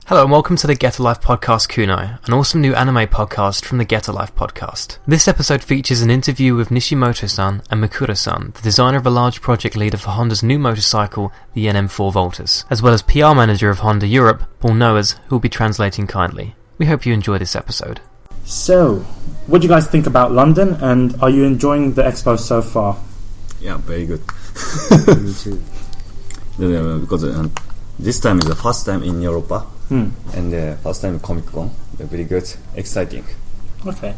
Hello and welcome to the Get a Life podcast Kunai, an awesome new anime podcast from the Get a Life podcast. This episode features an interview with Nishimoto-san and Mikura-san, the designer of a large project leader for Honda's new motorcycle, the NM4 Vultus, as well as PR manager of Honda Europe, Paul Noahs, who will be translating kindly. We hope you enjoy this episode. So, what do you guys think about London, and are you enjoying the expo so far? Yeah, very good. Me too. Because this time is the first time in Europe, Hmm. and the first time Comic Con. Very good, exciting. Okay.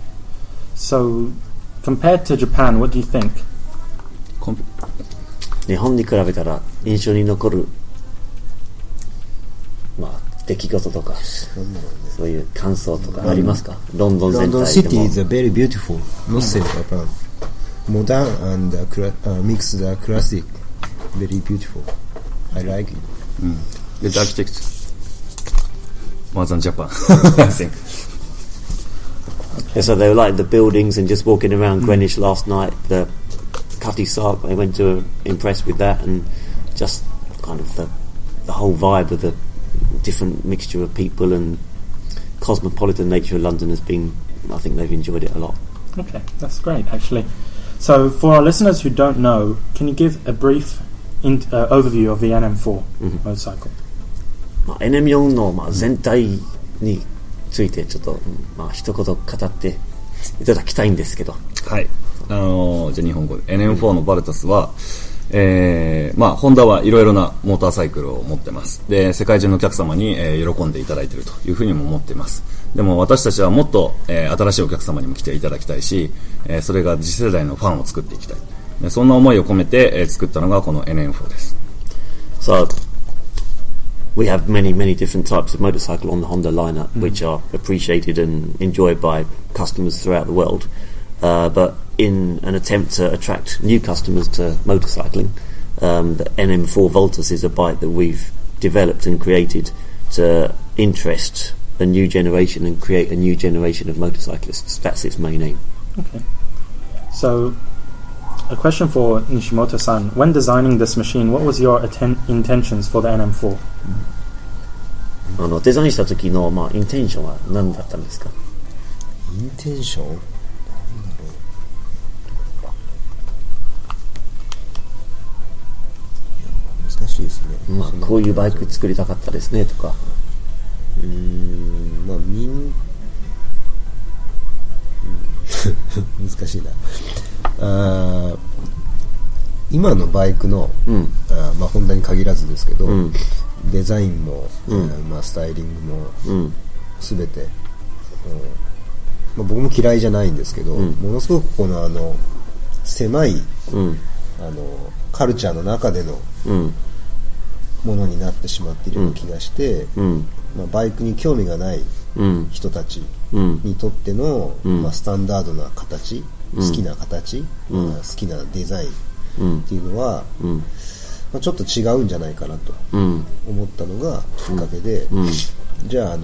So, compared to Japan, what do you think? 日本に比べたら印象に残る出来事とかそういう感想とかありますか？ロンドン全体でも。London city is very beautiful. Not say Japan. Modern and mixed the classic. Very beautiful. I like it. The architect more than Japan, I think. Yeah, so they were like the buildings and just walking around Greenwich last night, the Cutty Sark, they went to impressed with that, and just kind of the whole vibe of the different mixture of people and cosmopolitan nature of London has been, I think they've enjoyed it a lot. Okay, that's great actually. So for our listeners who don't know, can you give a brief overview of the NM4 motorcycle? NM4 の全体についてちょっと一言語っていただきたいんですけど。はい。じゃあ日本語で NM4 のバルタスは、ホンダはいろいろなモーターサイクルを持ってます。で、世界中のお客様に、喜んでいただいているというふうにも思っています。でも私たちはもっと、新しいお客様にも来ていただきたいし、それが次世代のファンを作っていきたい。でそんな思いを込めて、作ったのがこの NM4 です。So, we have many different types of motorcycle on the Honda lineup, which are appreciated and enjoyed by customers throughout the world. But in an attempt to attract new customers to motorcycling, the NM4 Vultus is a bike that we've developed and created to interest a new generation and create a new generation of motorcyclists. That's its main aim. Okay. So, a question for Nishimoto-san. When designing this machine, what was your intentions for the NM4? デザインした時のインテンションは何だったんですか？インテンション？難しいですね。こういうバイク作りたかったですねとか。難しいな。今のバイクの、ホンダに限らずですけど、デザインも、スタイリングも、全て、僕も嫌いじゃないんですけど、ものすごくこの狭い、カルチャーの中でのものになってしまっているような気がして、バイクに興味がない人たちにとっての、スタンダードな形、好きな形、好きなデザインっていうのは、ちょっと違うんじゃないかなと思ったのがきっかけで、じゃあ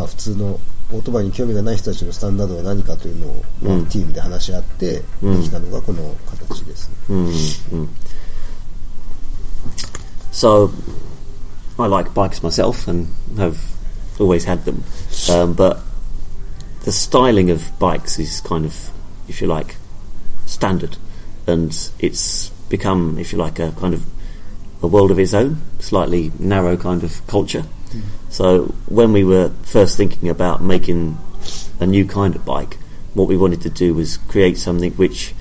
普通のオートバイに興味がない人たちのスタンダードは何かというのを、チームで話し合ってできたのがこの形です。So, I like bikes myself and have always had them, but the styling of bikes is kind of, if you like, standard, and it's become, if you like, a kind of a world of its own, slightly narrow kind of culture. So when we were first thinking about making a new kind of bike, what we wanted to do was create something which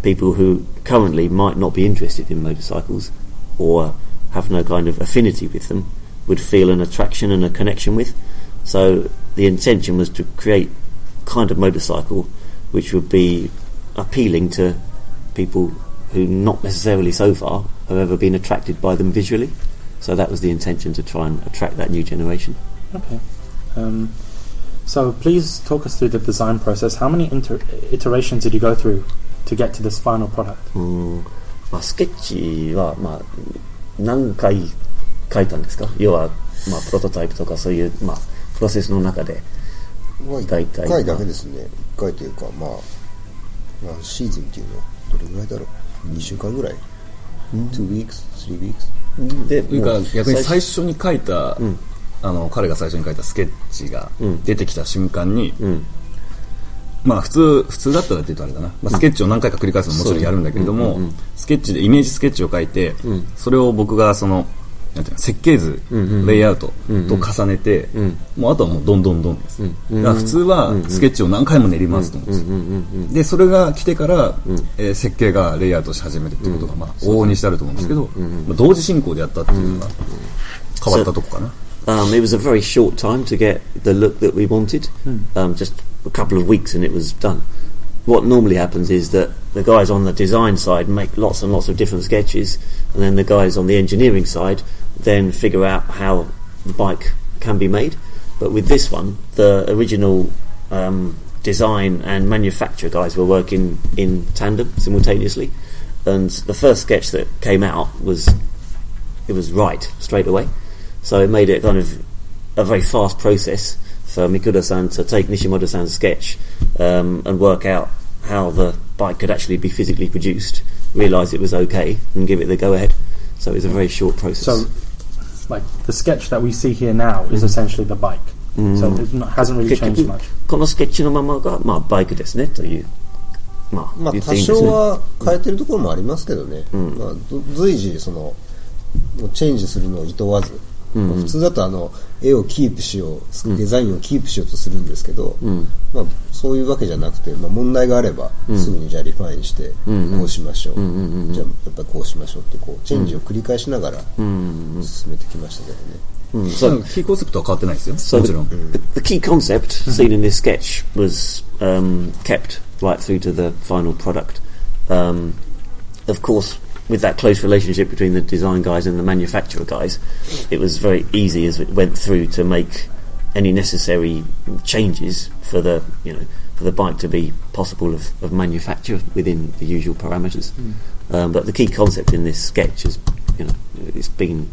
people who currently might not be interested in motorcycles or have no kind of affinity with them would feel an attraction and a connection with. So the intention was to create a kind of motorcycle which would be appealing to people who not necessarily so far have ever been attracted by them visually. So that was the intention, to try and attract that new generation. Okay. So please talk us through the design process. How many iterations did you go through to get to this final product? スケッチは何回書いたんですか？要はプロトタイプとかそういうプロセスの中で大体1回だけですね。1回というかシーズンっていうのどれぐらいだろう。2週間ぐらい。2 weeks, 3 weeks。で逆に最初に書いた彼が最初に書いたスケッチが出てきた瞬間に、まあ普通だったらって言うとあれだな、まあ、スケッチを何回か繰り返すのももちろんやるんだけれども、スケッチでイメージスケッチを書いて、それを僕がそのなんていうの設計図、レイアウトと重ねて、もうあとはもうどんどんです、だから普通はスケッチを何回も練りますと思うんです、でそれが来てから、設計がレイアウトし始めるってことがまあ往々にしてあると思うんですけど、まあ、同時進行でやったっていうのが変わったとこかな。It was a very short time to get the look that we wanted. Just a couple of weeks and it was done. What normally happens is that the guys on the design side make lots and lots of different sketches, and then the guys on the engineering side then figure out how the bike can be made. But with this one, the original design and manufacture guys were working in tandem simultaneously, and the first sketch that came out was right straight away. So it made it kind of a very fast process for Mikura-san to take Nishimoto-san's sketch and work out how the bike could actually be physically produced, realise it was okay, and give it the go-ahead. So it was a very short process. So, like, the sketch that we see here now is essentially the bike. So it hasn't really changed much. このスケッチのままが、まあ、バイクですねという。まあ、多少は変えてるところもありますけどね。まあ、随時そのチェンジするのをいとわず。普通だと絵をキープしよう、デザインをキープしようとするんですけど、まあ、そういうわけじゃなくて、まあ、問題があればすぐにじゃあリファインして、こうしましょう、じゃあやっぱりこうしましょうってこうチェンジを繰り返しながら進めてきましたけどね。So, キーコンセプトは変わってないですよ。So もちろん。The key concept seen in this sketch was kept right through to the final product. Of course, with that close relationship between the design guys and the manufacturer guys, it was very easy as it went through to make any necessary changes for the bike to be possible of manufacture within the usual parameters. But the key concept in this sketch is, it's been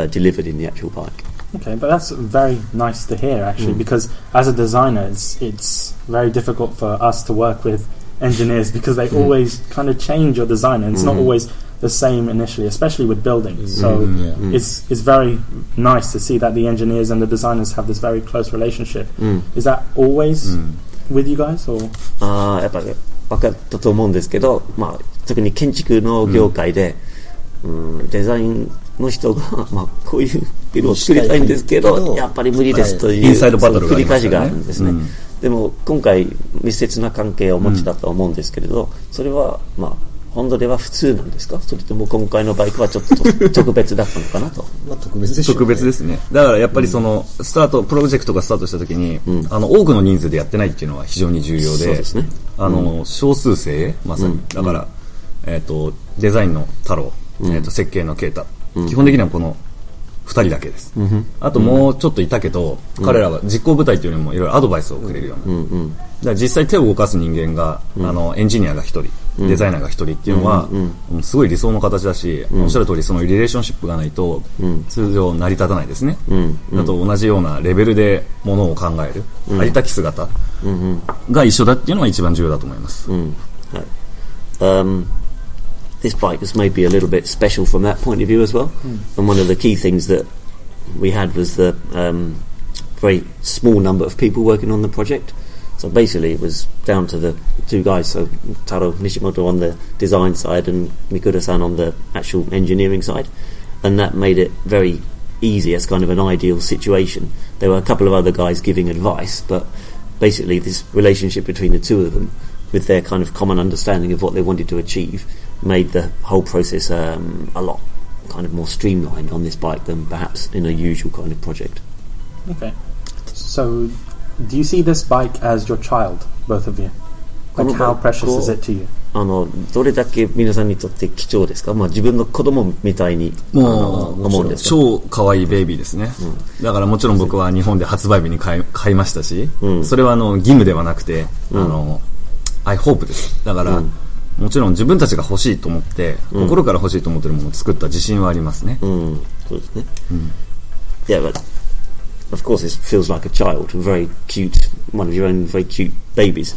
delivered in the actual bike. Okay, but that's very nice to hear actually, because as a designer, it's very difficult for us to work with engineers because they always kind of change your design and it's not always the same initially, especially with buildings. So it's very nice to see that the engineers and the designers have this very close relationship. Is that always with you guys, or? やっぱり分かったと思うんですけど、まあ特に建築の業界で、デザインの人がまあこういうビルを作りたいんですけど、やっぱり無理ですという繰り返しがあるんですね。でも今回密接な関係をお持ちだと思うんですけれど、それはまあ本当では普通なんですか？それとも今回のバイクはちょっと特別だったのかなと。まあ特別でしょうね。特別ですね。だからやっぱりそのプロジェクトがスタートした時に、多くの人数でやってないっていうのは非常に重要で、そうですね。少数精鋭まさに、だからデザインの太郎、設計のケイタ、基本的にはこの2人だけです、あともうちょっといたけど、彼らは実行部隊というよりもいろいろアドバイスをくれるような、だから実際手を動かす人間が、エンジニアが1人、デザイナーが1人っていうのは、すごい理想の形だし、おっしゃる通りそのリレーションシップがないと、通常成り立たないですね、あと同じようなレベルでものを考える、ありたき姿が一緒だっていうのが一番重要だと思います、This bike was maybe a little bit special from that point of view as well. And one of the key things that we had was the very small number of people working on the project. So basically it was down to the two guys, so Taro, Nishimoto on the design side and Mikura-san on the actual engineering side. And that made it very easy as kind of an ideal situation. There were a couple of other guys giving advice, but basically this relationship between the two of them, with their kind of common understanding of what they wanted to achieve, made the whole process a lot kind of more streamlined on this bike than perhaps in a usual kind of project. Okay. So, do you see this bike as your child, both of you? Like, how precious is it to you? どれだけ皆さんにとって貴重ですか？まあ自分の子供みたいに思うんですか？超可愛いベイビーですね、だからもちろん僕は日本で発売日に買いましたし、それは義務ではなくて、I hope です。だから、もちろん自分たちが欲しいと思って、心から欲しいと思っているものを作った自信はありますね。そうですね。Yeah, but of course it feels like a child, very cute, one of your own very cute babies.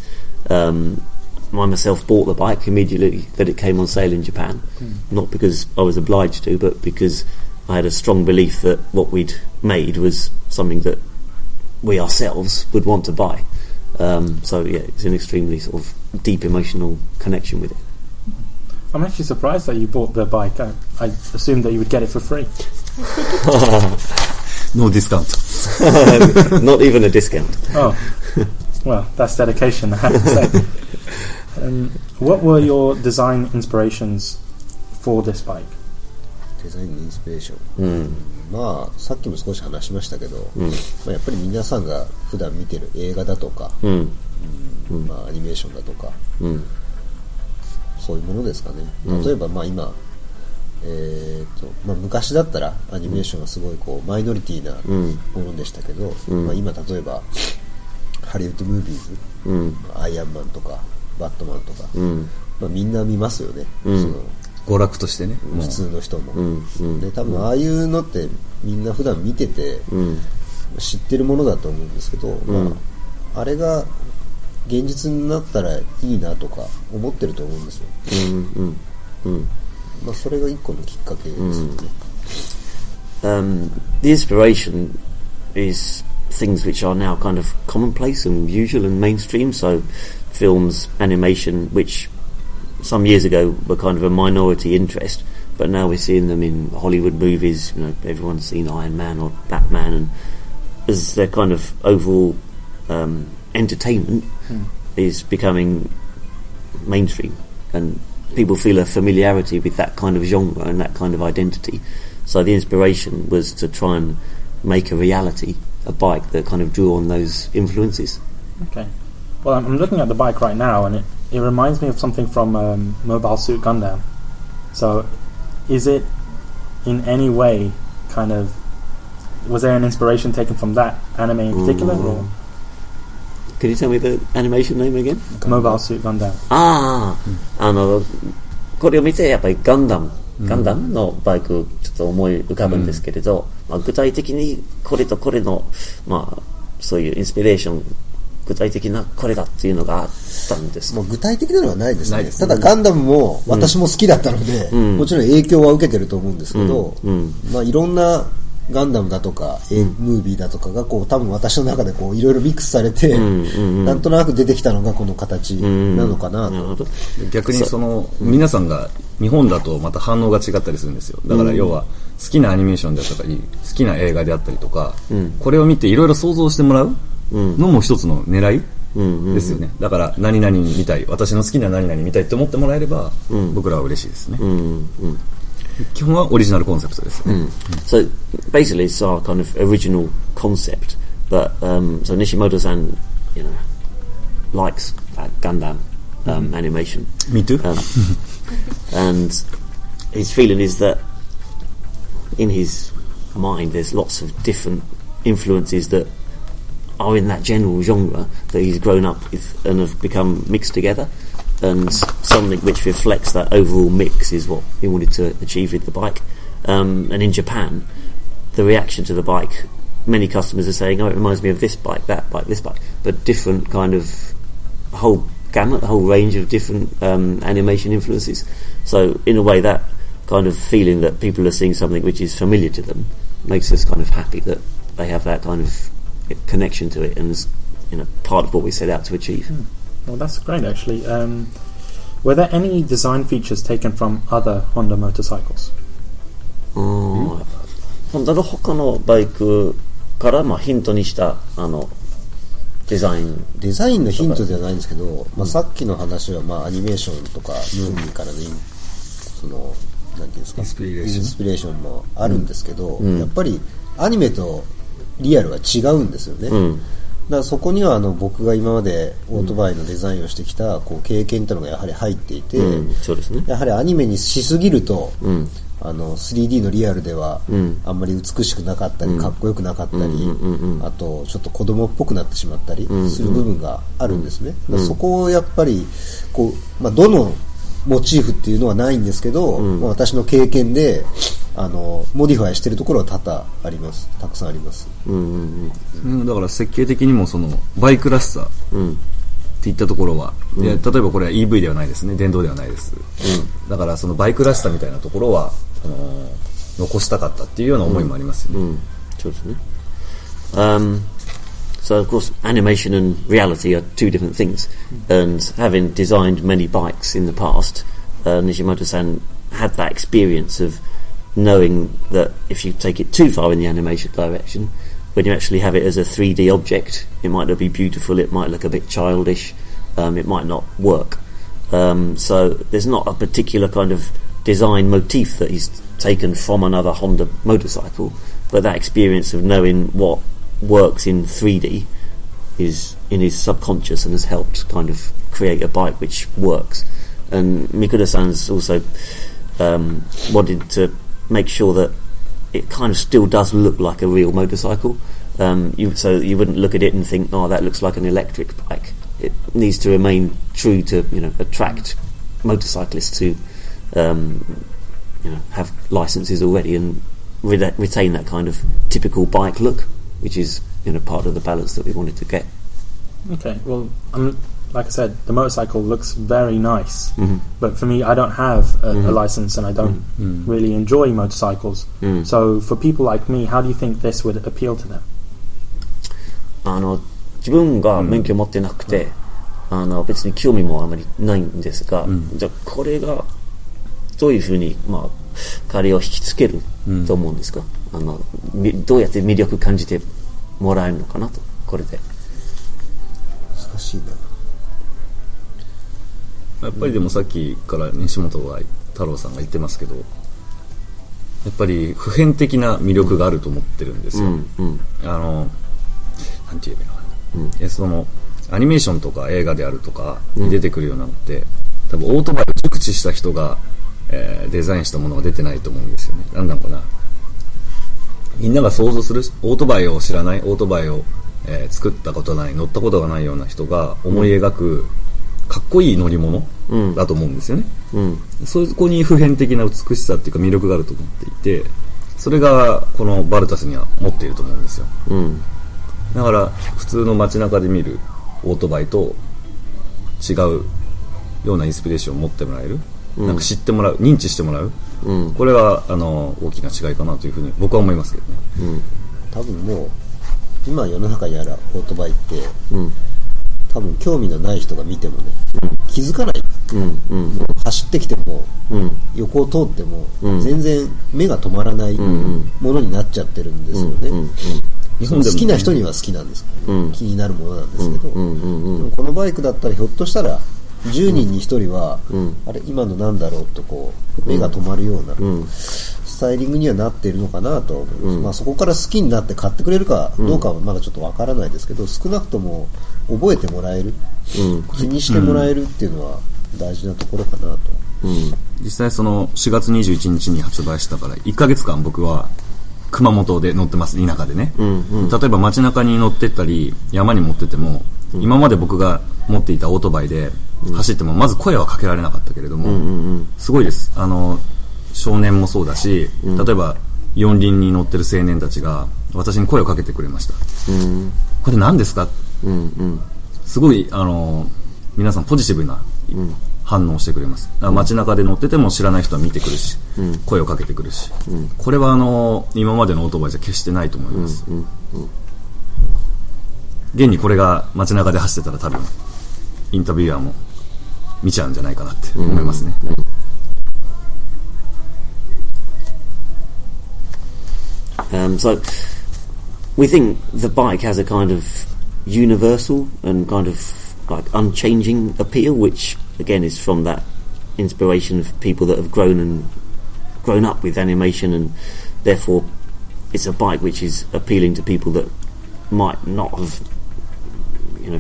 I myself bought the bike immediately that it came on sale in Japan, not because I was obliged to, but because I had a strong belief that what we'd made was something that we ourselves would want to buy. So yeah, it's an extremely sort of deep emotional connection with it. I'm actually surprised that you bought the bike. I assumed that you would get it for free. No discount. Not even a discount. Oh, well, that's dedication, I have to say. What were your design inspirations for this bike? デザインのインスピレーション、まあさっきも少し話しましたけど、まあ、やっぱり皆さんが普段見てる映画だとか、まあ、アニメーションだとか、そういうものですかね。例えばまあ今、まあ、昔だったらアニメーションがすごいこうマイノリティなものでしたけど、まあ、今例えばハリウッドムービーズ、アイアンマンとかバットマンとか、まあ、みんな見ますよね、その娯楽としてね、普通の人も、で多分ああいうのってみんな普段見てて、知ってるものだと思うんですけど、まあ、あれが現実になったらいいなとか思ってると思うんですよ、まあ、それが一個のきっかけですよね。The inspiration is things which are now kind of commonplace and usual and mainstream, so films, animation, which some years ago were kind of a minority interest, but now we're seeing them in Hollywood movies. You know, everyone's seen Iron Man or Batman, and as their kind of overall entertainment is becoming mainstream, and people feel a familiarity with that kind of genre and that kind of identity. So the inspiration was to try and make a reality, a bike that kind of drew on those influences. Okay. Well, I'm looking at the bike right now, and it reminds me of something from Mobile Suit Gundam. So, is it in any way kind of... Was there an inspiration taken from that anime in particular? Or? Can you tell me the animation name again? Mobile Suit Gundam. これを見てやっぱりガンダムのバイクちょっと思い浮かぶんですけれど、まあ、具体的にこれとこれの、まあ、そういうインスピレーション、具体的なこれだっていうのがあったんです。もう具体的なのはないですね。ただガンダムも私も好きだったので、もちろん影響は受けてると思うんですけど、まあいろんなガンダムだとか、ムービーだとかがこう多分私の中でこういろいろミックスされて、なんとなく出てきたのがこの形なのかなと。逆にその皆さんが日本だとまた反応が違ったりするんですよ。だから要は好きなアニメーションであったり、好きな映画であったりとか、これを見ていろいろ想像してもらうのも一つの狙いですよね。だから何々見たい、私の好きな何々見たいって思ってもらえれば、僕らは嬉しいですね。基本はオリジナルコンセプトですね。So basically it's our kind of original concept, but so Nishimoto-san, you know, likes that Gundam animation. Me too. And his feeling is that in his mind there's lots of different influences that are in that general genre that he's grown up with and have become mixed together, and something which reflects that overall mix is what he wanted to achieve with the bike. And in Japan, the reaction to the bike, many customers are saying, oh, it reminds me of this bike, that bike, this bike, but different kind of whole gamut, a whole range of different animation influences. So in a way, that kind of feeling that people are seeing something which is familiar to them makes us kind of happy that they have that kind of connection to it, and is, you know, part of what we set out to achieve. Well, that's great, actually. Were there any design features taken from other Honda motorcycles? ホンダの他のバイクからまあヒントにしたデザインのヒントではないんですけど、まあ、さっきの話はまあアニメーションとかムービーからのそのなんていうんですか、インスピレーションもあるんですけど、やっぱりアニメとリアルは違うんですよね。だからそこには僕が今までオートバイのデザインをしてきたこう経験というのがやはり入っていて、そうですね、やはりアニメにしすぎると、3D のリアルではあんまり美しくなかったり、かっこよくなかったり、あとちょっと子供っぽくなってしまったりする部分があるんですね。だからそこをやっぱりこう、まあ、どのモチーフっていうのはないんですけど、まあ、私の経験でモディファイしてるところはたくさんあります。だから設計的にもそのバイクらしさっていったところは、例えばこれは EV ではないですね、電動ではないです、だからそのバイクらしさみたいなところは残したかったっていうような思いもありますよね。structure, isn't it? So of course animation and reality are two different things, and having designed many bikes in the past, Nishimoto-san had that experience of knowing that if you take it too far in the animation direction, when you actually have it as a 3D object, it might not be beautiful, it might look a bit childish, it might not work. So there's not a particular kind of design motif that he's taken from another Honda motorcycle, but that experience of knowing what works in 3D is in his subconscious and has helped kind of create a bike which works. And Mikura-san's also wanted to make sure that it kind of still does look like a real motorcycle, so you wouldn't look at it and think, oh, that looks like an electric bike. It needs to remain true to, attract motorcyclists who have licenses already and retain that kind of typical bike look, which is part of the balance that we wanted to get. Okay, well, like I said, the motorcycle looks very nice, Mm-hmm. but for me, I don't have a license and I don't really enjoy motorcycles. So for people like me, how do you think this would appeal to them? 自分が免許持ってなくて、別に興味もあまりないんですが、じゃあこれがどういうふうに彼を引きつけると思うんですか？どうやって魅力感じてもらえるのかなと、これで。難しいな。やっぱりでもさっきから西本が太郎さんが言ってますけど、やっぱり普遍的な魅力があると思ってるんですよ。なんて言えばいいのかな、そのアニメーションとか映画であるとかに出てくるようなのって、多分オートバイを熟知した人が、デザインしたものが出てないと思うんですよね。なんだろうな、みんなが想像するオートバイを知らない、オートバイを、作ったことない、乗ったことがないような人が思い描く、かっこいい乗り物だと思うんですよね。そこに普遍的な美しさっていうか魅力があると思っていて、それがこのバルタスには持っていると思うんですよ。だから普通の街中で見るオートバイと違うようなインスピレーションを持ってもらえる、なんか知ってもらう、認知してもらう、これは大きな違いかなというふうに僕は思いますけどね。多分もう今世の中にあるオートバイって、多分興味のない人が見てもね、気づかない、走ってきても、横を通っても、全然目が止まらないものになっちゃってるんですよね。日本でも好きな人には好きなんですけど、気になるものなんですけど、でもこのバイクだったらひょっとしたら10人に1人は、あれ今のなんだろうとこう目が止まるようなスタイリングにはなっているのかなと思います。そこから好きになって買ってくれるかどうかはまだちょっとわからないですけど、少なくとも覚えてもらえる、気にしてもらえるっていうのは大事なところかなと。実際その4月21日に発売したから1ヶ月間僕は熊本で乗ってます、田舎でね。例えば街中に乗ってったり山に持ってっても、今まで僕が持っていたオートバイで走ってもまず声はかけられなかったけれども、すごいです。少年もそうだし、例えば四輪に乗ってる青年たちが私に声をかけてくれました。これ何ですか？すごい皆さんポジティブな反応してくれます。街中で乗ってても知らない人は見てくるし、声をかけてくるし、これは今までのオートバイじゃ決してないと思います。現にこれが街中で走ってたら多分インタビュアーも見ちゃうんじゃないかなって思いますね。So we think the bike has a kind of universal and kind of like unchanging appeal, which again is from that inspiration of people that have grown up with animation, and therefore it's a bike which is appealing to people that might not have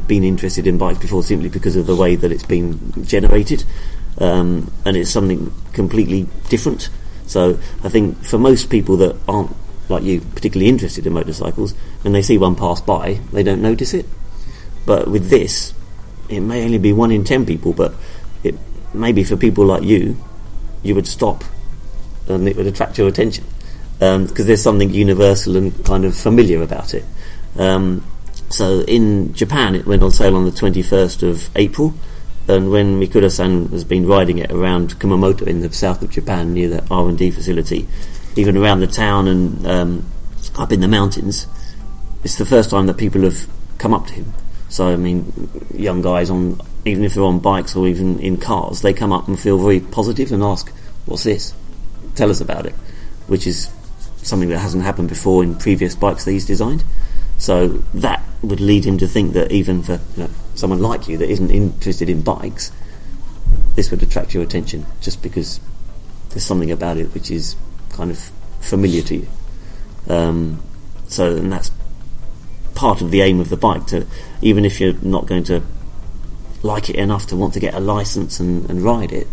been interested in bikes before, simply because of the way that it's been generated, and it's something completely different. So I think for most people that aren't like you particularly interested in motorcycles, when they see one pass by they don't notice it, but with this it may only be 1 in 10 people, but it maybe for people like you would stop and it would attract your attention, because there's something universal and kind of familiar about it. So in Japan it went on sale on the 21st of April, and when Mikura-san has been riding it around Kumamoto in the south of Japan near the R&D facility, even around the town and up in the mountains, it's the first time that people have come up to him. So, I mean, young guys, even if they're on bikes or even in cars, they come up and feel very positive and ask, what's this? Tell us about it, which is something that hasn't happened before in previous bikes that he's designed. So that would lead him to think that even for someone like you that isn't interested in bikes, this would attract your attention just because there's something about it which is kind of familiar to you. And that's part of the aim of the bike, to even if you're not going to like it enough to want to get a license and ride it,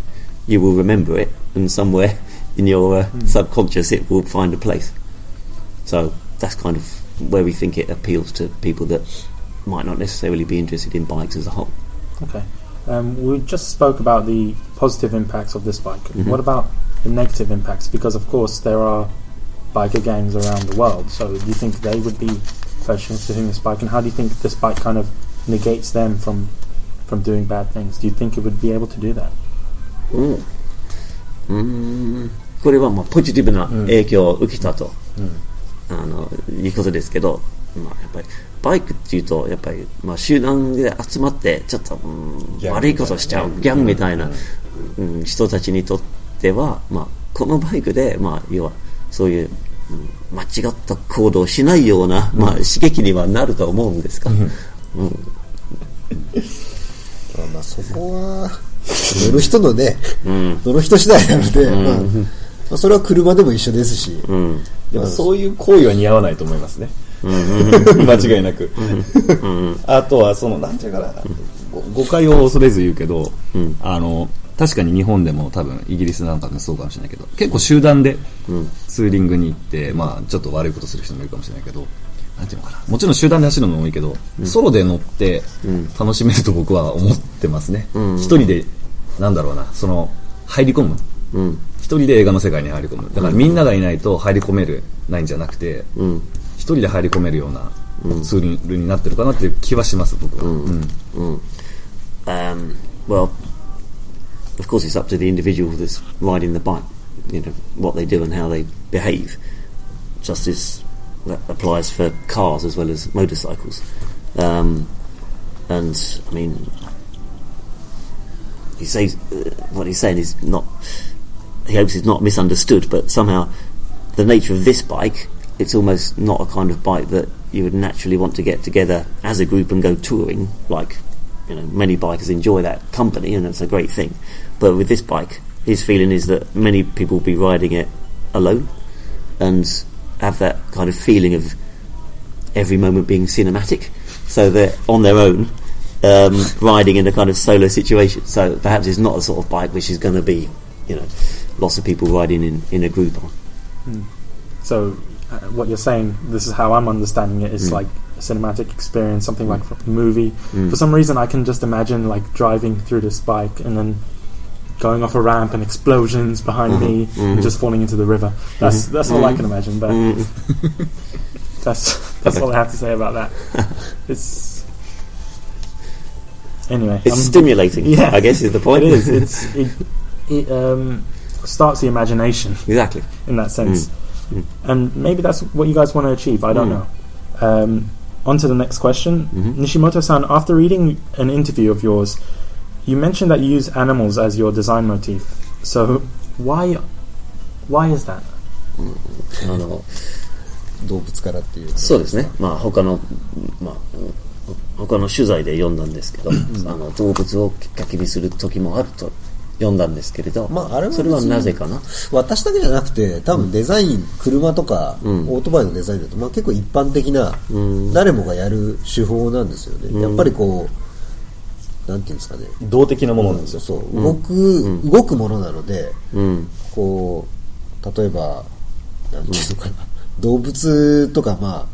you will remember it, and somewhere in your subconscious it will find a place. So that's kind of where we think it appeals to people that might not necessarily be interested in bikes as a whole. Okay. We just spoke about the positive impacts of this bike. What about the negative impacts? Because of course there are biker gangs around the world, so do you think they would be purchasing this bike, and how do you think this bike kind of negates them from doing bad things? Do you think it would be able to do that? これはまあポジティブな影響を受けたと、いうことですけど、まあ、やっぱりバイクっていうとやっぱり、まあ、集団で集まってちょっと、悪いことしちゃうギャングみたいな、人たちにとっては、まあ、このバイクで、まあ、要はそういう、間違った行動をしないような、まあ、刺激にはなると思うんですが、まあそこは乗る人のね、乗る人次第なので、まあ、それは車でも一緒ですし、でもそういう行為は似合わないと思いますね。間違いなく。あとはそのなんていうかな、誤解を恐れず言うけど、確かに日本でも多分イギリスなんかでもそうかもしれないけど、結構集団でツーリングに行って、まあちょっと悪いことする人もいるかもしれないけど、なんていうのかな、もちろん集団で走るのも多いけど、ソロで乗って楽しめると僕は思ってますね。一人でなんだろうな、その入り込む、一人で映画の世界に入り込む。だからみんながいないと入り込めるないんじゃなくて、一人で入り込めるようなツールになってるかなっていう気はします、僕は。Well, of course, it's up to the individual that's riding the bike, what they do and how they behave. Just as that applies for cars as well as motorcycles. And I mean, he says what he's saying is not. He hopes it's not misunderstood, but somehow the nature of this bike, it's almost not a kind of bike that you would naturally want to get together as a group and go touring. Like, many bikers enjoy that company, and that's a great thing. But with this bike, his feeling is that many people will be riding it alone and have that kind of feeling of every moment being cinematic. So they're on their own, riding in a kind of solo situation. So perhaps it's not a sort of bike which is going to be, lots of people riding in a group on. So what you're saying, this is how I'm understanding it, it's like a cinematic experience, something like from a movie. For some reason I can just imagine like driving through this bike and then going off a ramp and explosions behind me and just falling into the river. That's all I can imagine, but that's all I have to say about that. It's anyway, it's stimulating, I guess is the point. It is. It starts the imagination, exactly, in that sense. And maybe that's what you guys want to achieve, I don't know. On to the next question. Nishimoto-san, after reading an interview of yours, you mentioned that you use animals as your design motif. So why is that? 動物からっていう。そうですね。まあ他の取材で読んだんですけど、動物をきっかけにする時もあると読んだんですけれど、まああれはそれはなぜかな。私だけじゃなくて、多分デザイン、車とかオートバイのデザインだと、まあ結構一般的な、誰もがやる手法なんですよね。やっぱりこう。なんていうんですかね、動的なものなんですよ。そう、動くものなので、こう例えばなんていうのかな、動物とか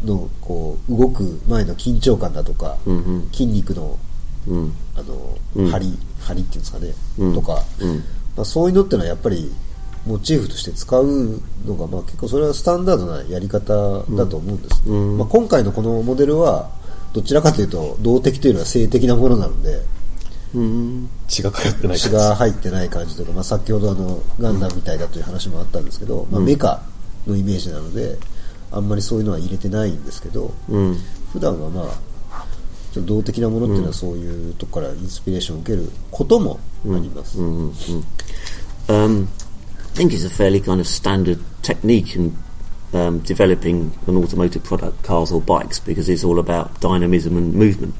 のこう動く前の緊張感だとか、筋肉の張りっていうんですかね、とか、そういうのってのはやっぱりモチーフとして使うのが結構それはスタンダードなやり方だと思うんです。今回のこのモデルはどちらかというと動的というのは性的なものなので、血が通ってない感じ、血が入ってない感じとか、先ほどガンダムみたいだという話もあったんですけど、メカのイメージなので、あんまりそういうのは入れてないんですけど、普段はまあちょっと動的なものっていうのはそういうとこからインスピレーションを受けることもあります。I think it's a fairly kind of standard technique in developing an automotive product, cars or bikes, because it's all about dynamism and movement.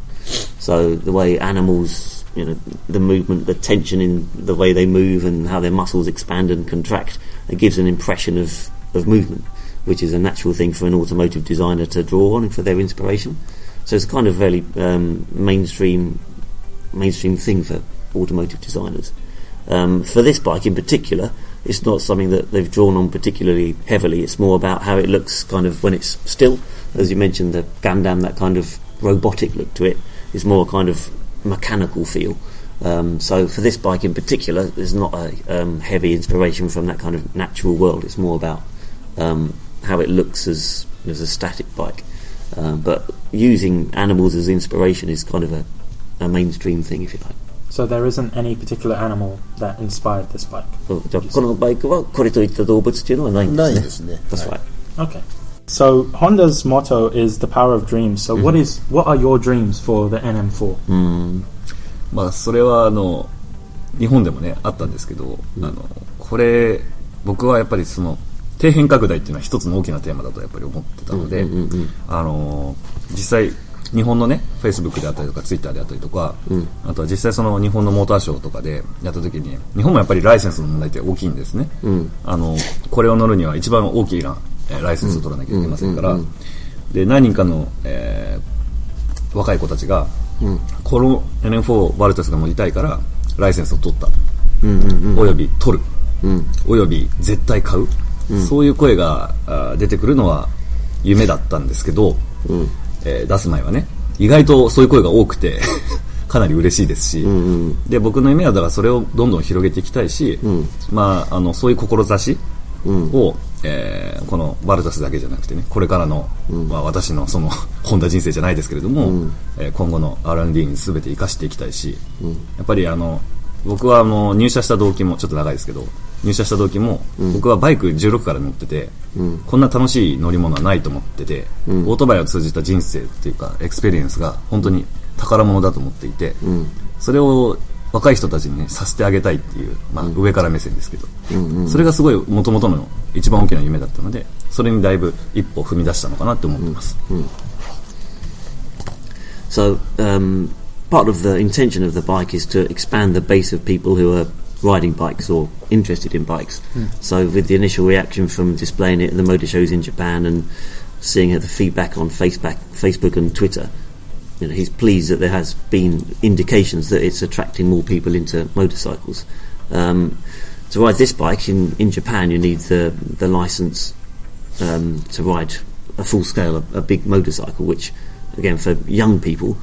So the way animals, you know, the movement, the tension in the way they move and how their muscles expand and contract, it gives an impression of movement, which is a natural thing for an automotive designer to draw on for their inspiration. So it's a kind of very mainstream thing for automotive designers. For this bike in particular, it's not something that they've drawn on particularly heavily. It's more about how it looks kind of when it's still. As you mentioned, the Gundam, that kind of robotic look to it, is more kind of mechanical feel. So for this bike in particular, there's not a heavy inspiration from that kind of natural world. It's more about how it looks as a static bike. But using animals as inspiration is kind of a mainstream thing, if you like. So there isn't any particular animal that inspired this bike? じゃあこのバイクはこれといった動物っていうのはないんですね。ないですね。 That's right. Okay. So Honda's motto is the power of dreams. So what are your dreams for the NM4? まあそれは日本でもねあったんですけど、これ僕はやっぱりその底辺拡大っていうのは一つの大きなテーマだとやっぱり思ってたので、実際日本のね Facebook であったりとか Twitter であったりとか、あとは実際その日本のモーターショーとかでやった時に日本もやっぱりライセンスの問題って大きいんですね、これを乗るには一番大きなライセンスを取らなきゃいけませんから、で何人かの、若い子たちが、この NM4 バルタスが乗りたいからライセンスを取った、および取る、および絶対買う、そういう声が出てくるのは夢だったんですけど、出す前はね意外とそういう声が多くてかなり嬉しいですし、で僕の夢はだからそれをどんどん広げていきたいし、そういう志を、このバルタスだけじゃなくてねこれからの、私のそのホンダ人生じゃないですけれども、今後の R&D に全て生かしていきたいし、やっぱり僕は入社した動機もちょっと長いですけど入社した時も、僕はバイク16から乗ってて、こんな楽しい乗り物はないと思ってて、オートバイを通じた人生っていうかエクスペリエンスが本当に宝物だと思っていて、それを若い人たちにねさせてあげたいっていう、上から目線ですけど、それがすごい元々の一番大きな夢だったのでそれにだいぶ一歩踏み出したのかなって思ってます。So part of the intention of the bike is to expand the base of people who are riding bikes or interested in bikes. So with the initial reaction from displaying it at the motor shows in Japan and seeing the feedback on Facebook and Twitter, you know, he's pleased that there has been indications that it's attracting more people into motorcycles. To ride this bike in Japan you need the license to ride a full scale, a big motorcycle, which again for young people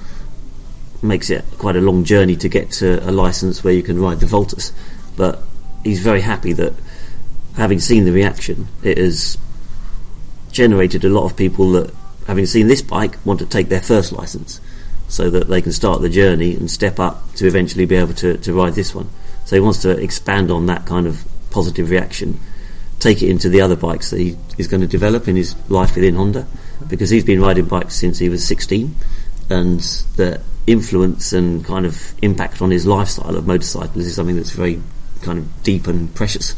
makes it quite a long journey to get to a license where you can ride the Vultus. But he's very happy that having seen the reaction it has generated a lot of people that having seen this bike want to take their first license so that they can start the journey and step up to eventually be able to ride this one. So he wants to expand on that kind of positive reaction, take it into the other bikes that he's going to develop in his life within Honda, because he's been riding bikes since he was 16, and the influence and kind of impact on his lifestyle of motorcycles is something that's very kind of deep and precious,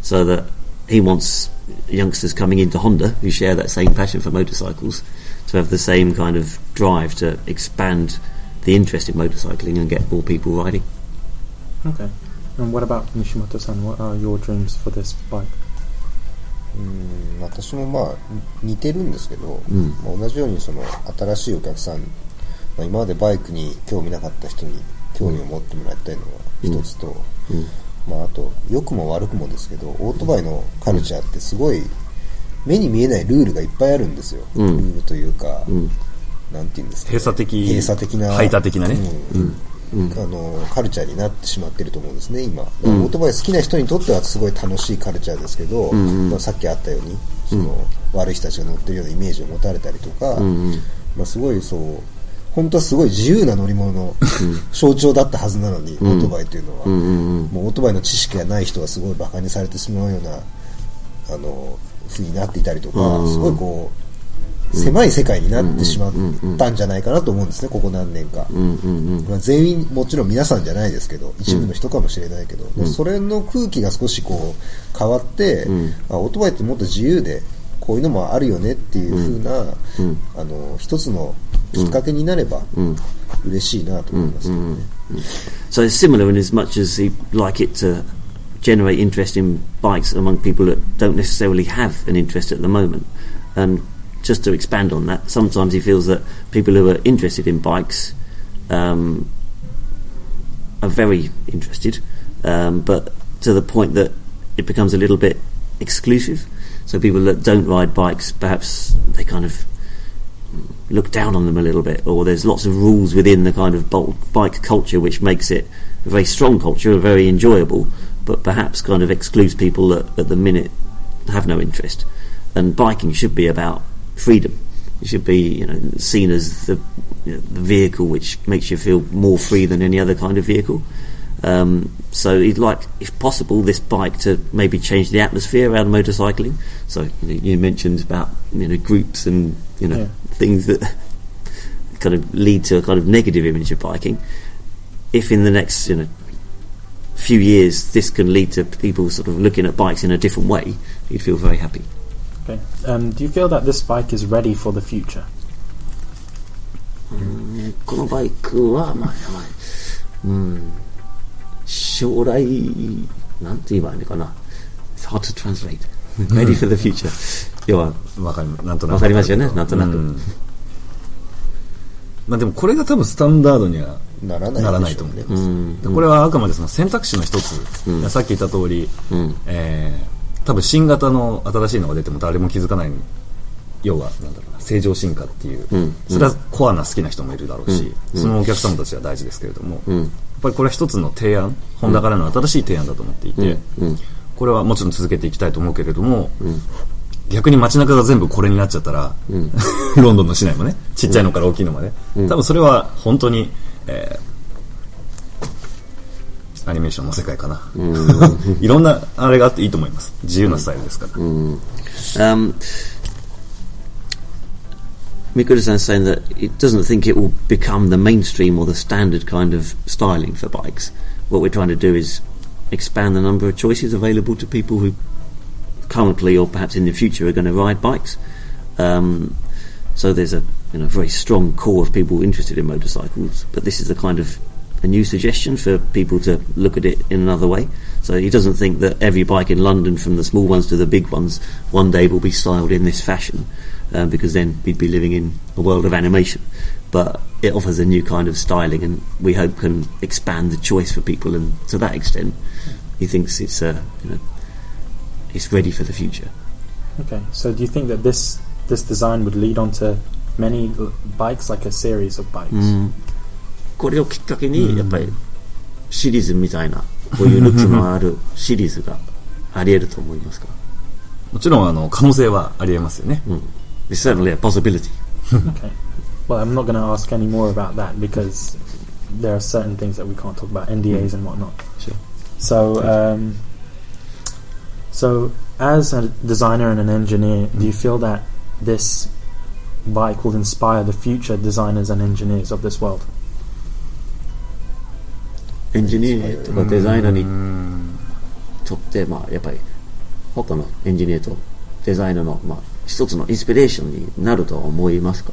so that he wants youngsters coming into Honda who share that same passion for motorcycles to have the same kind of drive to expand the interest in motorcycling and get more people riding. Okay. And what about Nishimoto-san? What are your dreams for this bike? 私も似てるんですけど、同じようにその新しいお客さん、今までバイクに興味なかった人に興味を持ってもらいたいのが一つと、あと良くも悪くもですけどオートバイのカルチャーってすごい目に見えないルールがいっぱいあるんですよ、ルールというか、なんていうんですかね、閉鎖的な排他的なね、カルチャーになってしまってると思うんですね今、オートバイ好きな人にとってはすごい楽しいカルチャーですけど、さっきあったようにその、悪い人たちが乗ってるようなイメージを持たれたりとか、すごいそう本当はすごい自由な乗り物の象徴だったはずなのに、オートバイというのは、もうオートバイの知識がない人はすごいバカにされてしまうような風になっていたりとか、すごいこう狭い世界になってしまったんじゃないかなと思うんですね、ここ何年か。まあ、全員もちろん皆さんじゃないですけど、一部の人かもしれないけど、それの空気が少しこう変わって、オートバイってもっと自由でこういうのもあるよねっていう風な、一つのきっかけになれば嬉しいなと思いますけどね。So it's similar in as much as he'd like it to generate interest in bikes among people that don't necessarily have an interest at the moment. And just to expand on that, sometimes he feels that people who are interested in bikes are very interested, but to the point that it becomes a little bit exclusive. So people that don't ride bikes, perhaps they kind of look down on them a little bit, or there's lots of rules within the kind of bike culture which makes it a very strong culture, very enjoyable, but perhaps kind of excludes people that at the minute have no interest. And biking should be about freedom. It should be, seen as the vehicle which makes you feel more free than any other kind of vehicle. So he'd like, if possible, this bike to maybe change the atmosphere around motorcycling. So you mentioned about groups and things that kind of lead to a kind of negative image of biking. If in the next few years this can lead to people sort of looking at bikes in a different way, he'd feel very happy. Okay. Do you feel that this bike is ready for the future? このバイクは将来なんて言えばいいのかな。It's hard to translate. Ready for the future. 要はなんとなくわかりますよね。なんとなく。まあでもこれが多分スタンダードにはならないと思います。これはあくまでその選択肢の一つ。さっき言った通り、多分新型の新しいのが出ても誰も気づかない。要は正常進化っていう、それはコアな好きな人もいるだろうし、そのお客様たちは大事ですけれども、やっぱりこれは一つの提案、ホンダからの新しい提案だと思っていて、これはもちろん続けていきたいと思うけれども、逆に街中が全部これになっちゃったら、ロンドンの市内もね、ちっちゃいのから大きいのまで、多分それは本当に、アニメーションの世界かな。いろんなあれがあっていいと思います。自由なスタイルですから。Mikura-san's saying that it doesn't think it will become the mainstream or the standard kind of styling for bikes. What we're trying to do is expand the number of choices available to people who currently or perhaps in the future are going to ride bikes. So there's a very strong core of people interested in motorcycles, but this is a kind of a new suggestion for people to look at it in another way. So he doesn't think that every bike in London, from the small ones to the big ones, one day will be styled in this fashion, because then we'd be living in a world of animation. But it offers a new kind of styling, and we hope can expand the choice for people. And to that extent, he thinks it's it's ready for the future. Okay, so do you think that this design would lead on to many bikes, like a series of bikes? これをきっかけにやっぱりシリーズみたいなこういうルックのあるシリーズがあり得ると思いますか？もちろん可能性はあり得ますよね。It's certainly a possibility. Okay. Well, I'm not going to ask any more about that because there are certain things that we can't talk about, NDAs and whatnot. Sure. So, so as a designer and an engineer, do you feel that this bike will inspire the future designers and engineers of this world? エンジニアとかデザイナーにとってやっぱり他のエンジニアとデザイナーの一つのインスピレーションになると思いますか？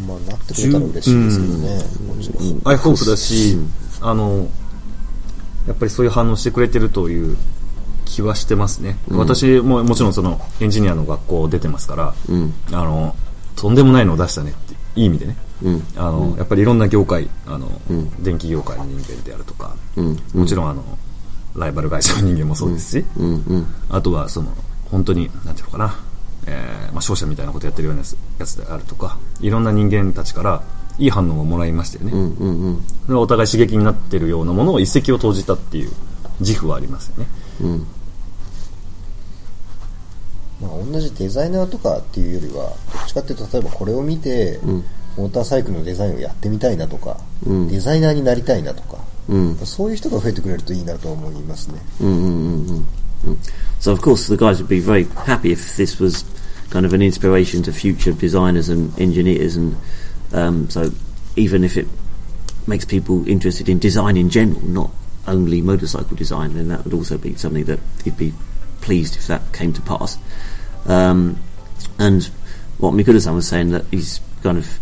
なってくれたら嬉しいですけどね。I hope だし、やっぱりそういう反応してくれてるという気はしてますね。私ももちろんそのエンジニアの学校出てますから、とんでもないのを出したねっていい意味でね。やっぱりいろんな業界、電気業界の人間であるとか、もちろんライバル会社の人間もそうですし、あとはその本当になんていうのかな、商社みたいなことやってるようなやつであるとか、いろんな人間たちからいい反応をもらいましたよね。それはお互い刺激になっているようなものを一石を投じたっていう自負はありますよね。同じデザイナーとかっていうよりはどっちかっていうと、例えばこれを見て、モーターサイクルのデザインをやってみたいなとか、デザイナーになりたいなとか、そういう人が増えてくれるといいなと思いますね。So of course the guys would be very happy if this was kind of an inspiration to future designers and engineers, and so even if it makes people interested in design in general, not only motorcycle design, then that would also be something that he'd be pleased if that came to pass. And what Mikura-san was saying, that he's kind of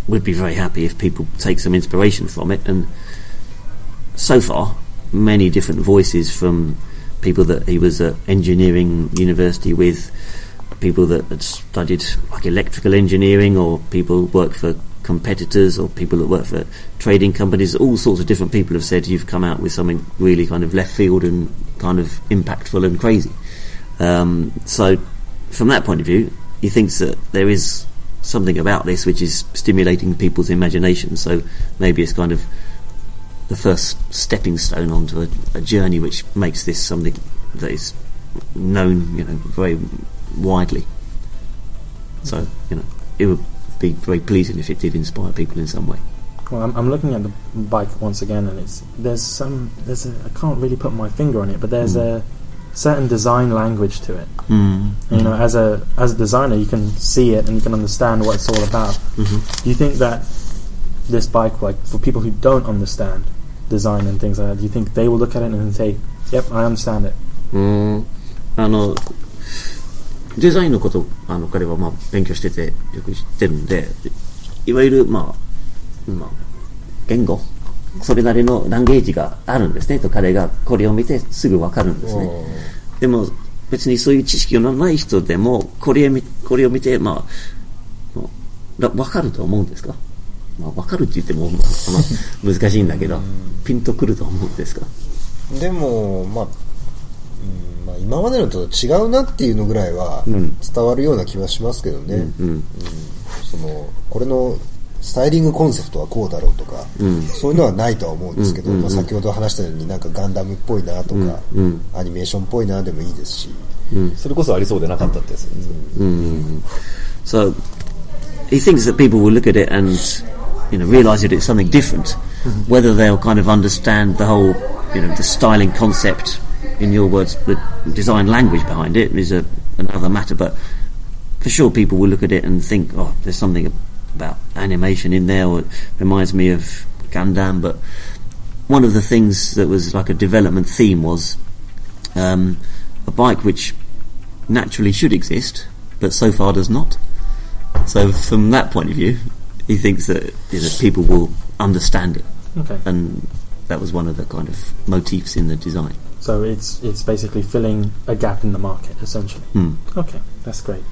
would be very happy if people take some inspiration from it, and so far many different voices from people that he was at engineering university with, people that had studied like electrical engineering, or people who work for competitors, or people that work for trading companies. All sorts of different people have said you've come out with something really kind of left field and kind of impactful and crazy. So from that point of view, he thinks that there is something about this which is stimulating people's imagination, so maybe it's kind of the first stepping stone onto a journey which makes this something that is known, very widely. So, it would be very pleasing if it did inspire people in some way. Well, I'm looking at the bike once again, and I can't really put my finger on it, but there's a certain design language to it. As a designer, you can see it and you can understand what it's all about. Do you think that this bike, like for people who don't understand design and things like that, do you think they will look at it and say, "Yep, I understand it"? デザインのこと彼は勉強しててよく知ってるんで、いわゆる言語、それなりのランゲージがあるんですねと、彼がこれを見てすぐ分かるんですね。でも別にそういう知識のない人でもこれを見て分かると思うんですか？分かるって言っても難しいんだけどピンとくると思うんですか？でも今までのと違うなっていうのぐらいは伝わるような気はしますけどね。これのスタイリングコンセプトはこうだろうとか、そういうのはないとは思うんですけど、先ほど話したようになんかガンダムっぽいなとか、アニメーションっぽいなでもいいですし、それこそありそうでなかったってやつです。So he thinks that people will look at it and realize that it's something different. Whether they'll kind of understand the whole the styling concept, in your words, the design language behind it is another matter, but for sure people will look at it and think, oh, there's something about animation in there, or it reminds me of Gundam. But one of the things that was like a development theme was a bike which naturally should exist but so far does not. So from that point of view, he thinks that people will understand it. Okay. And that was one of the kind of motifs in the design. So it's basically filling a gap in the market, essentially. Okay, that's great.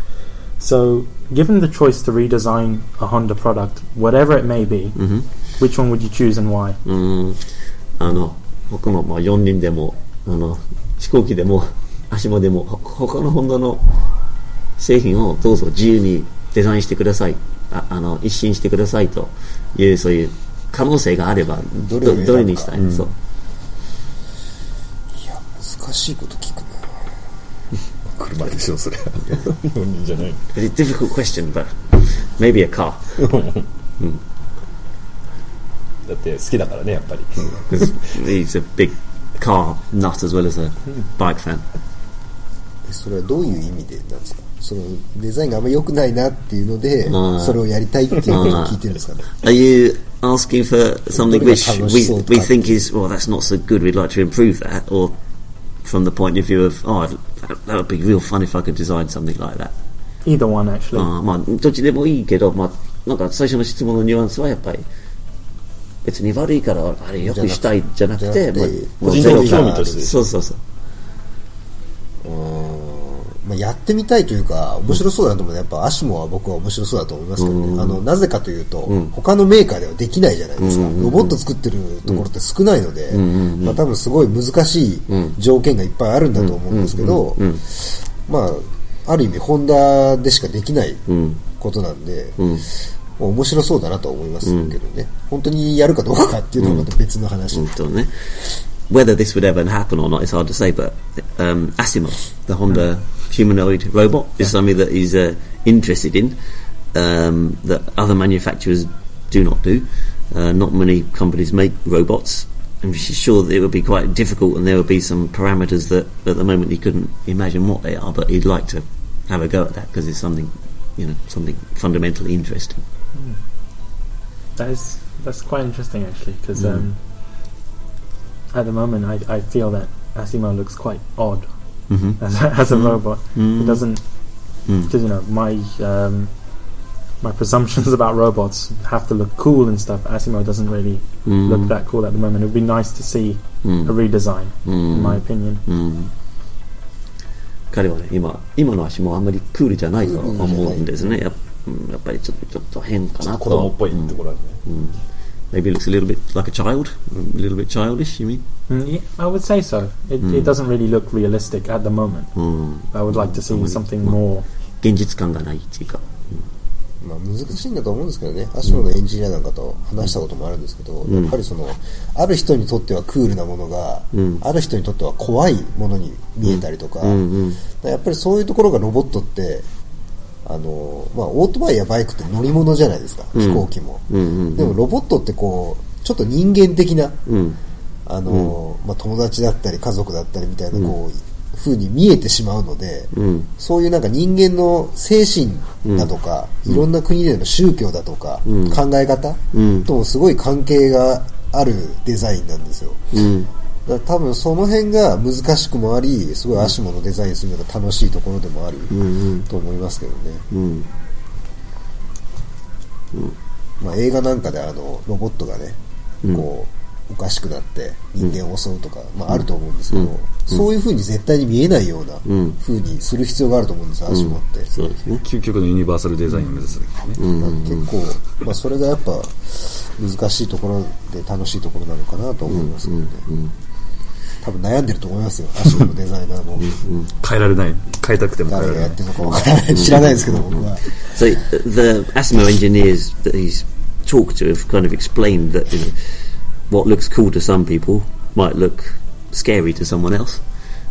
So, given the choice to redesign a Honda product, whatever it may be, which one would you choose and why? 僕も4輪でも飛行機でも足もでも他のホンダの製品をどうぞ自由にデザインしてください、一新してくださいというそういう可能性があればどれにしたい、そう。いや難しいこと聞くな。車でしょそれ。4輪じゃない。It's a difficult question, but maybe a car. だって好きだからねやっぱり。He's a big car nut as well as a bike fan. それはどういう意味でなんですか？そのデザインがあんまり良くないなっていうのでそれをやりたいっていうことを聞いてるんですかね。Are you asking for something which we think is, well, that's not so good, we'd like to improve that, or from the point of view of, oh, that would be real fun if I could design something like that? Either one, actually. どっちでもいいけど、なんか最初の質問のニュアンスはやっぱり別に悪いからあれよくしたいじゃなくて、個人的興味として。そうそうそう。やってみたいというか面白そうだと思うのはやっぱアシモは僕は面白そうだと思いますけどね。なぜかというと、他のメーカーではできないじゃないですか。ロボット作ってるところって少ないので、多分すごい難しい条件がいっぱいあるんだと思うんですけど、ある意味ホンダでしかできないことなんで、面白そうだなと思いますけどね。本当にやるかどうかっていうのはまた別の話。Whether this would ever happen or not is hard to say, but Asimo, the Honda humanoid robot, is something that he's interested in, that other manufacturers do not do. Not many companies make robots, I'm sure that it would be quite difficult, and there would be some parameters that at the moment he couldn't imagine what they are, but he'd like to have a go at that because it's something, something fundamentally interesting. That's quite interesting actually, because at the moment I feel that Asimo looks quite odd as a robot. It doesn't, because my presumptions about robots have to look cool and stuff. Asimo doesn't really look that cool at the moment. It would be nice to see a redesign, in my opinion. 彼はね、今の足もあんまりクールじゃないと思うんですね。やっぱりちょっと変かなと。子供っぽいところあるね。Maybe it looks a little bit like a child, a little bit childish, you mean? Yeah, I would say so. It doesn't really look realistic at the moment. I would like to see something more. 現実感がないっていうか。まあ難しいんだと思うんですけどね。アシモのエンジニアなんかと話したこともあるんですけど、やっぱりある人にとってはクールなものが、ある人にとっては怖いものに見えたりとか、やっぱりそういうところがロボットってオートバイやバイクって乗り物じゃないですか、飛行機も、でもロボットってこうちょっと人間的な、友達だったり家族だったりみたいなこう、風に見えてしまうので、そういうなんか人間の精神だとか、いろんな国での宗教だとか、考え方ともすごい関係があるデザインなんですよ。だから多分その辺が難しくもあり、すごいアシモのデザインするのが楽しいところでもあると思いますけどね。映画なんかでロボットがね、こうおかしくなって人間を襲うとか、あると思うんですけど、そういう風に絶対に見えないような風にする必要があると思うんですよ、アシモって。そうですね。究極のユニバーサルデザインを目指すべきね。結構、それがやっぱ難しいところで楽しいところなのかなと思いますけどね。多分悩んでると思いますよ、アシモのデザイナーも。変えられない。変えたくても変えられない。誰がやってるのかわからない。知らないですけど、僕は。So the Asimo engineers that he's talked to have kind of explained that what looks cool to some people might look scary to someone else.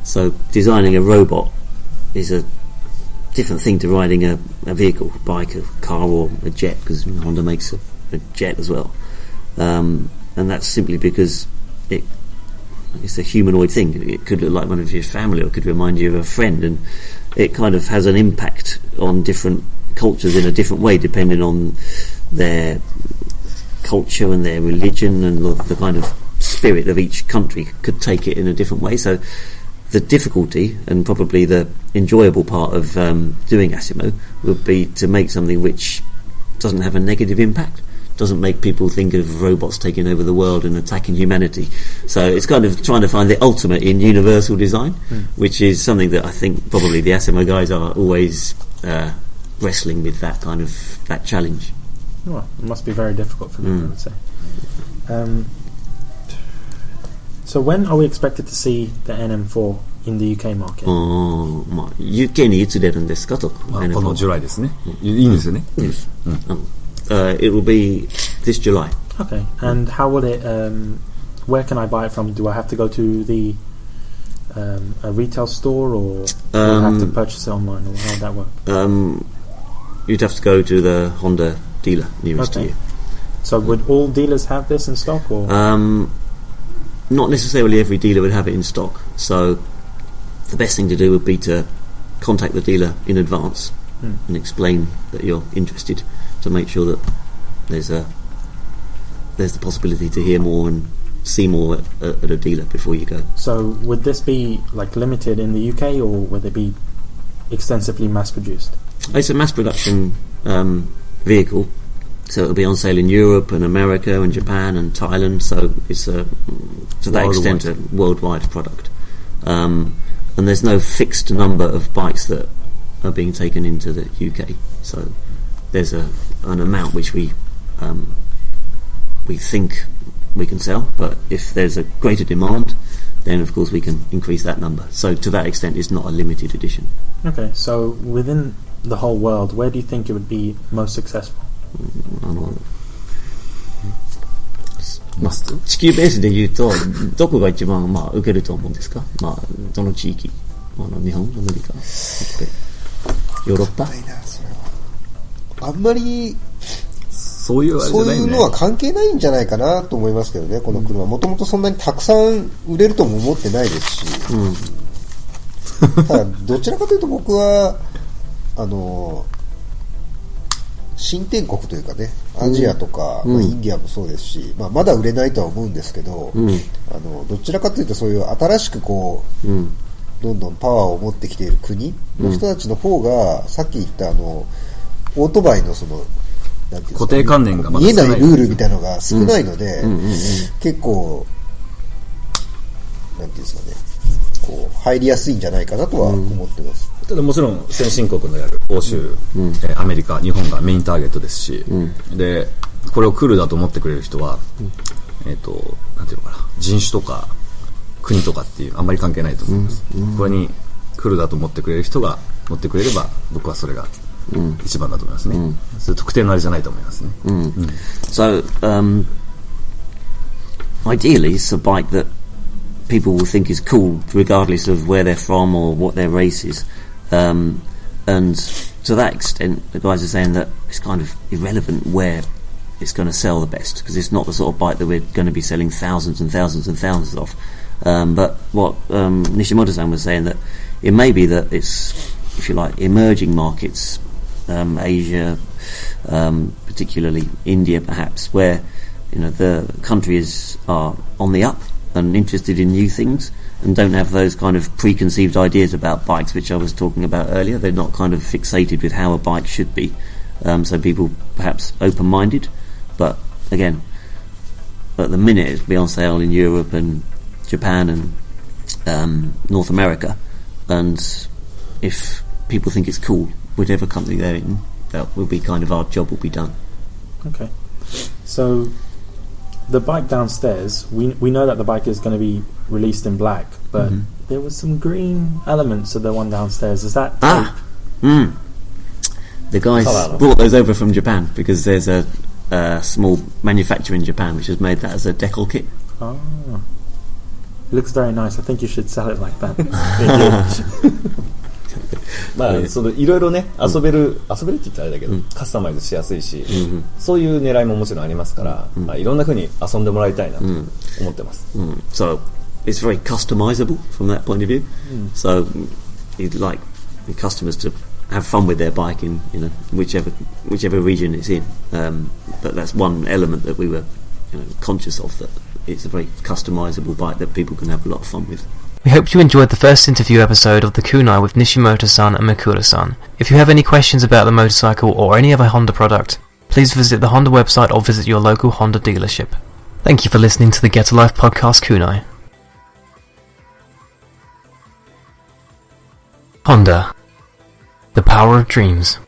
So designing a robot is a different thing to riding a vehicle, a bike, a car, or a jet, because Honda makes a jet as well. And that's simply because it's a humanoid thing. It could look like one of your family, or it could remind you of a friend, and it kind of has an impact on different cultures in a different way, depending on their culture and their religion, and the kind of spirit of each country could take it in a different way. So the difficulty, and probably the enjoyable part of doing Asimo, would be to make something which doesn't have a negative impact, doesn't make people think of robots taking over the world and attacking humanity. So it's kind of trying to find the ultimate in universal design, which is something that I think probably the Asimo guys are always wrestling with, that challenge. Well, it must be very difficult for them, I would say. So when are we expected to see the NM4 in the UK market? UK にいつ出るんですかと。このジュライですね。いいんですよね。It will be this July. Okay, and how will it? Where can I buy it from? Do I have to go to the a retail store, or do I have to purchase it online, or how would that work? You'd have to go to the Honda dealer nearest to you. So would all dealers have this in stock, or? Not necessarily every dealer would have it in stock. So the best thing to do would be to contact the dealer in advance and explain that you're interested, to make sure that there's the possibility to hear more and see more at a dealer before you go. So would this be like limited in the UK, or would it be extensively mass produced? It's a mass production vehicle, so it'll be on sale in Europe and America and Japan and Thailand. So it's to that extent a worldwide product, and there's no fixed number of bikes that are being taken into the UK. So there's an amount which we think we can sell, but if there's a greater demand, then of course we can increase that number. So to that extent, it's not a limited edition. Okay, so within the whole world, where do you think it would be most successful? 地球ベースで言うとどこが一番受けると思うんですか？どの地域？日本、アメリカ、ヨーロッパ？あんまりそういうあれじゃないね。そういうのは関係ないんじゃないかなと思いますけどね、この車。もともとそんなにたくさん売れるとも思ってないですし。ただ、どちらかというと僕は、新天国というかね、アジアとか、インディアもそうですし、まだ売れないとは思うんですけど、どちらかというとそういう新しくこう、どんどんパワーを持ってきている国の人たちの方が、さっき言ったオートバイのその、なんていうんですか、固定観念がまだ見えないルールみたいなのが少ないので、結構、なんていうんですかね、こう入りやすいんじゃないかなとは思ってます。ただもちろん先進国のやる欧州、アメリカ、日本がメインターゲットですし、でこれをクールだと思ってくれる人は、なんていうのかな、人種とか国とかっていうあんまり関係ないと思います。これにクールだと思ってくれる人が持ってくれれば、僕はそれが一番だと思いますね。それ特定のあれじゃないと思いますね。So, ideally, it's a bike that people will think is cool regardless of where they're from or what their race is. And to that extent, the guys are saying that it's kind of irrelevant where it's going to sell the best, because it's not the sort of bike that we're going to be selling thousands and thousands and thousands of. But what Nishimoto-san was saying, that it may be that it's, if you like, emerging markets, Asia, particularly India perhaps, where the countries are on the up and interested in new things and don't have those kind of preconceived ideas about bikes which I was talking about earlier. They're not kind of fixated with how a bike should be, so people perhaps open-minded. But again, at the minute it's been on sale in Europe and Japan and North America, and if people think it's cool, whatever country they're in, that will be kind of our job will be done. Okay, so the bike downstairs, we know that the bike is going to be released in black, but there was some green elements of the one downstairs. Is that the guys brought those over from Japan, because there's a small manufacturer in Japan which has made that as a decal kit. Oh, it looks very nice. I think you should sell it like that. まあ、そのいろいろね、遊べるって言ったらあれだけど、カスタマイズしやすいし、そういう狙いももちろんありますから、まあ、いろんな風に遊んでもらいたいなと思ってます。So it's very customizable from that point of view. So you'd like the customers to have fun with their bike in whichever region it's in. But that's one element that we were conscious of, that it's a very customizable bike that people can have a lot of fun with. We hope you enjoyed the first interview episode of the Kunai with Nishimoto-san and Mikura-san. If you have any questions about the motorcycle or any other Honda product, please visit the Honda website or visit your local Honda dealership. Thank you for listening to the Get a Life podcast, Kunai. Honda. The power of dreams.